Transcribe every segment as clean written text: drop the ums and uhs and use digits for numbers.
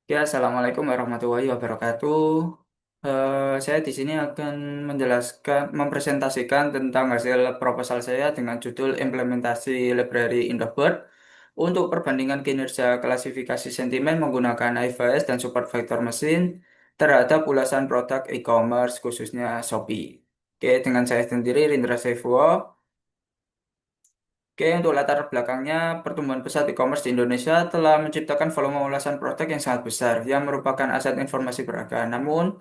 Ya, Assalamualaikum warahmatullahi wabarakatuh. Saya di sini akan mempresentasikan tentang hasil proposal saya dengan judul Implementasi Library Indobird untuk perbandingan kinerja klasifikasi sentimen menggunakan IFS dan support vector mesin terhadap ulasan produk e-commerce khususnya Shopee. Oke, dengan saya sendiri Rindra Saifuo. Oke, untuk latar belakangnya, pertumbuhan pesat e-commerce di Indonesia telah menciptakan volume ulasan produk yang sangat besar, yang merupakan aset informasi berharga. Namun,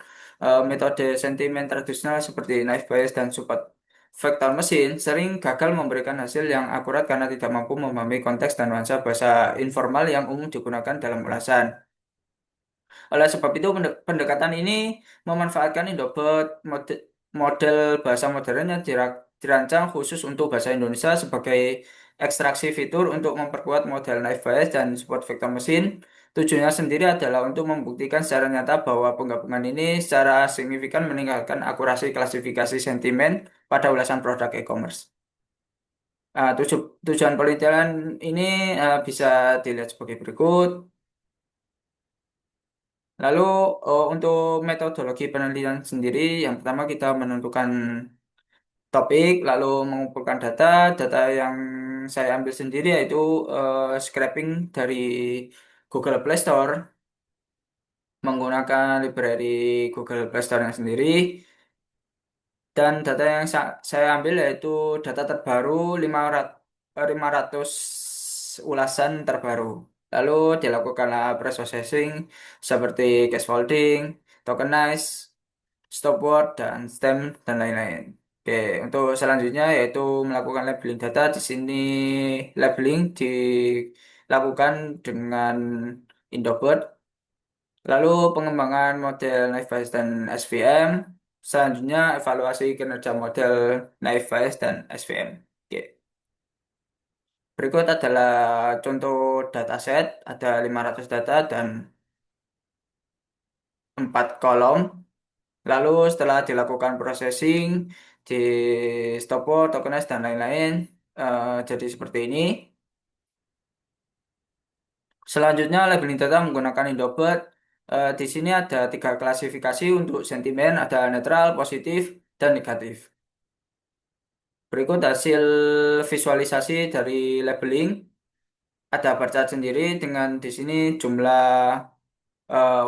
metode sentimen tradisional seperti knife bias dan support vektor mesin sering gagal memberikan hasil yang akurat karena tidak mampu memahami konteks dan nuansa bahasa informal yang umum digunakan dalam ulasan. Oleh sebab itu, pendekatan ini memanfaatkan Indobot, model bahasa modern yang dirancang khusus untuk bahasa Indonesia sebagai ekstraksi fitur untuk memperkuat model naive Bayes dan support vektor mesin. Tujuannya sendiri adalah untuk membuktikan secara nyata bahwa penggabungan ini secara signifikan meningkatkan akurasi klasifikasi sentimen pada ulasan produk e-commerce. Tujuan penelitian ini bisa dilihat sebagai berikut. Lalu untuk metodologi penelitian sendiri, yang pertama kita menentukan topik, lalu mengumpulkan data. Data yang saya ambil sendiri yaitu scraping dari Google Play Store menggunakan library Google Play Store yang sendiri. Dan data yang saya ambil yaitu data terbaru 500 ulasan terbaru. Lalu dilakukanlah processing seperti case folding, tokenize, stopword, dan stem, dan lain-lain. Oke, untuk selanjutnya yaitu melakukan labeling data. Di sini labeling dilakukan dengan Indobot. Lalu pengembangan model Naive Bayes dan SVM. Selanjutnya evaluasi kinerja model Naive Bayes dan SVM. Oke. Berikut adalah contoh dataset. Ada 500 data dan 4 kolom. Lalu setelah dilakukan processing di stopword, tokenize, dan lain-lain, jadi seperti ini. Selanjutnya labeling data menggunakan Indobot. Di sini ada tiga klasifikasi untuk sentimen, ada netral, positif, dan negatif. Berikut hasil visualisasi dari labeling. Ada bar chart sendiri dengan di sini jumlah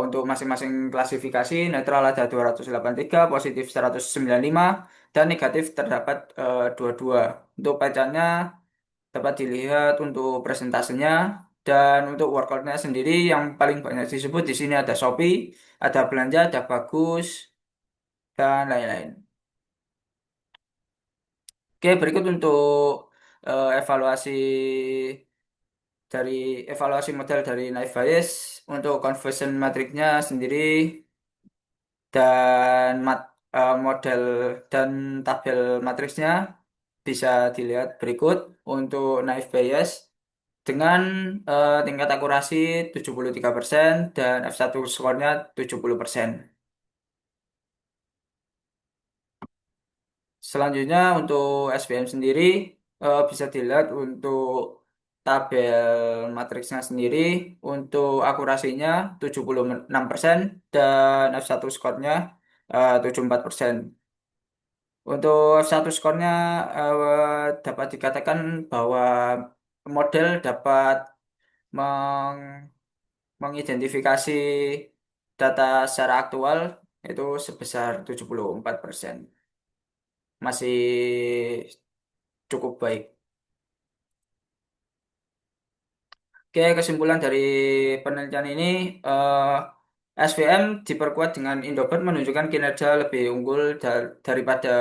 untuk masing-masing klasifikasi. Netral ada 283, positif 195, dan negatif terdapat 22. Untuk pecahnya dapat dilihat untuk presentasenya dan untuk workoutnya sendiri yang paling banyak disebut di sini ada Shopee, ada belanja, ada bagus, dan lain-lain. Oke, berikut untuk evaluasi dari evaluasi model dari Naive Bayes untuk conversion matrixnya sendiri dan model dan tabel matriksnya bisa dilihat berikut untuk Naive Bayes dengan tingkat akurasi 73% dan F1 skornya 70%. Selanjutnya untuk SPM sendiri bisa dilihat untuk tabel matriksnya sendiri untuk akurasinya 76% dan F1 skornya 74%. Untuk F1 skornya dapat dikatakan bahwa model dapat meng mengidentifikasi data secara aktual itu sebesar 74%. Masih cukup baik. Oke, kesimpulan dari penelitian ini, SVM diperkuat dengan Indobot menunjukkan kinerja lebih unggul daripada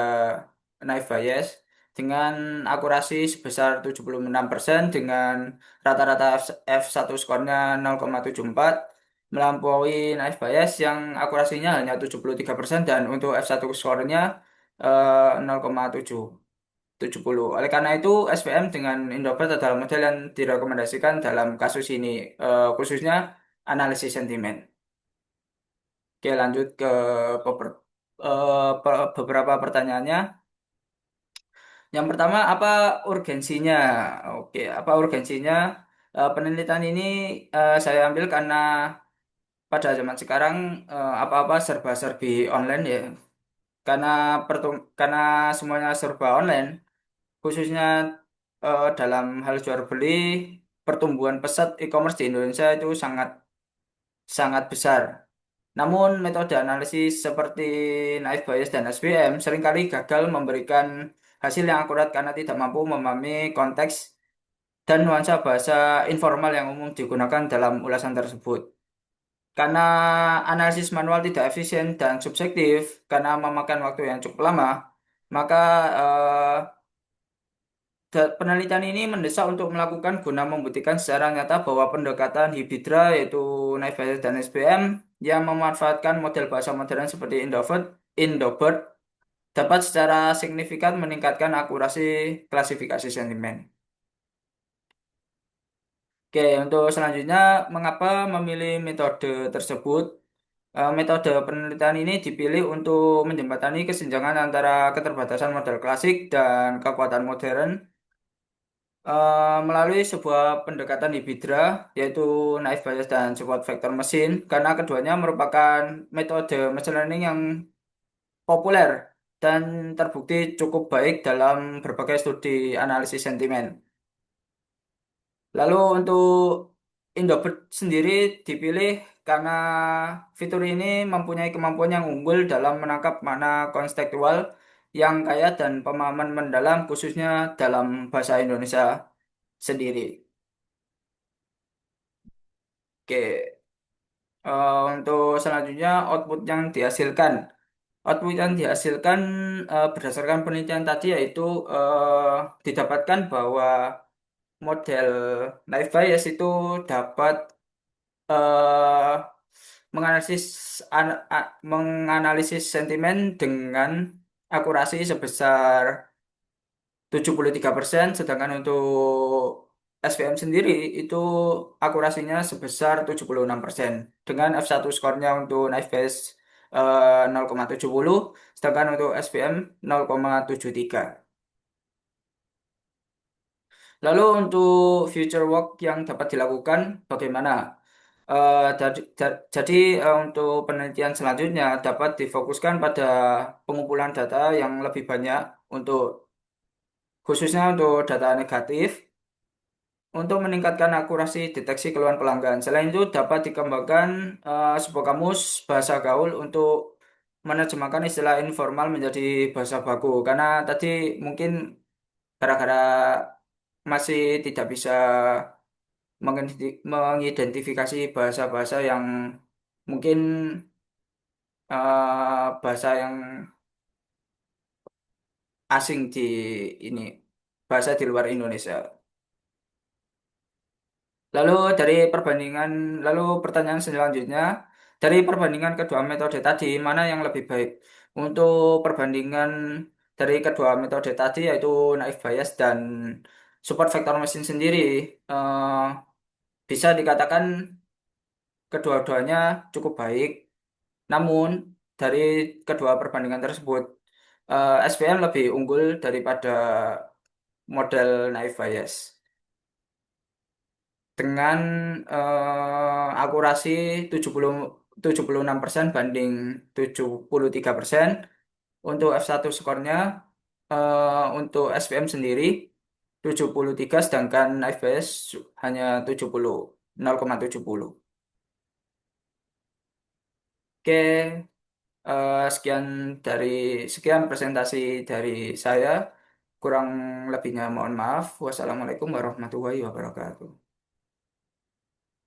Knife Bayes dengan akurasi sebesar 76% dengan rata-rata F1 skornya 0,74 melampaui Knife Bayes yang akurasinya hanya 73% dan untuk F1 skornya 0,7. 70. Oleh karena itu, SVM dengan Indobot adalah model yang direkomendasikan dalam kasus ini, khususnya analisis sentimen. Oke, lanjut ke beberapa pertanyaannya. Yang pertama, apa urgensinya? Oke, apa urgensinya? Penelitian ini saya ambil karena pada zaman sekarang apa-apa serba-serbi online ya. Karena karena semuanya serba online, khususnya dalam hal jual beli, pertumbuhan pesat e-commerce di Indonesia itu sangat sangat besar. Namun metode analisis seperti naive Bayes dan SVM seringkali gagal memberikan hasil yang akurat karena tidak mampu memahami konteks dan nuansa bahasa informal yang umum digunakan dalam ulasan tersebut. Karena analisis manual tidak efisien dan subjektif, karena memakan waktu yang cukup lama, maka penelitian ini mendesak untuk melakukan guna membuktikan secara nyata bahwa pendekatan Hybridra yaitu Naive Bayes dan SVM yang memanfaatkan model bahasa modern seperti Indobird dapat secara signifikan meningkatkan akurasi klasifikasi sentimen. Oke, untuk selanjutnya, mengapa memilih metode tersebut? Metode penelitian ini dipilih untuk menjembatani kesenjangan antara keterbatasan model klasik dan kekuatan modern melalui sebuah pendekatan hibridra, yaitu naive Bayes dan support vector machine, karena keduanya merupakan metode machine learning yang populer dan terbukti cukup baik dalam berbagai studi analisis sentimen. Lalu untuk Indobird sendiri dipilih karena fitur ini mempunyai kemampuan yang unggul dalam menangkap makna konstekstual yang kaya dan pemahaman mendalam khususnya dalam bahasa Indonesia sendiri. Oke, untuk selanjutnya output yang dihasilkan. Output yang dihasilkan berdasarkan penelitian tadi yaitu didapatkan bahwa model Naive Bayes itu dapat eh, menganalisis menganalisis sentimen dengan akurasi sebesar 73%, sedangkan untuk SVM sendiri itu akurasinya sebesar 76%. Dengan F1 skornya untuk Knife Base 0,70, sedangkan untuk SVM 0,73. Lalu untuk future work yang dapat dilakukan bagaimana? Jadi untuk penelitian selanjutnya dapat difokuskan pada pengumpulan data yang lebih banyak untuk khususnya untuk data negatif untuk meningkatkan akurasi deteksi keluhan pelanggan. Selain itu dapat dikembangkan sebuah kamus bahasa gaul untuk menerjemahkan istilah informal menjadi bahasa baku. Karena tadi mungkin gara-gara masih tidak bisa mengidentifikasi bahasa-bahasa yang mungkin bahasa yang asing di ini, bahasa di luar Indonesia. Lalu dari perbandingan, lalu pertanyaan selanjutnya, dari perbandingan kedua metode tadi, mana yang lebih baik? Untuk perbandingan dari kedua metode tadi, yaitu naive Bayes dan support vector machine sendiri, eh, bisa dikatakan kedua-duanya cukup baik. Namun, dari kedua perbandingan tersebut, SVM lebih unggul daripada model naive Bayes. Dengan akurasi 76% banding 73%. Untuk F1 skornya untuk SPM sendiri 73, sedangkan FBS hanya 70, 0,70. Oke, sekian presentasi dari saya. Kurang lebihnya mohon maaf. Wassalamualaikum warahmatullahi wabarakatuh.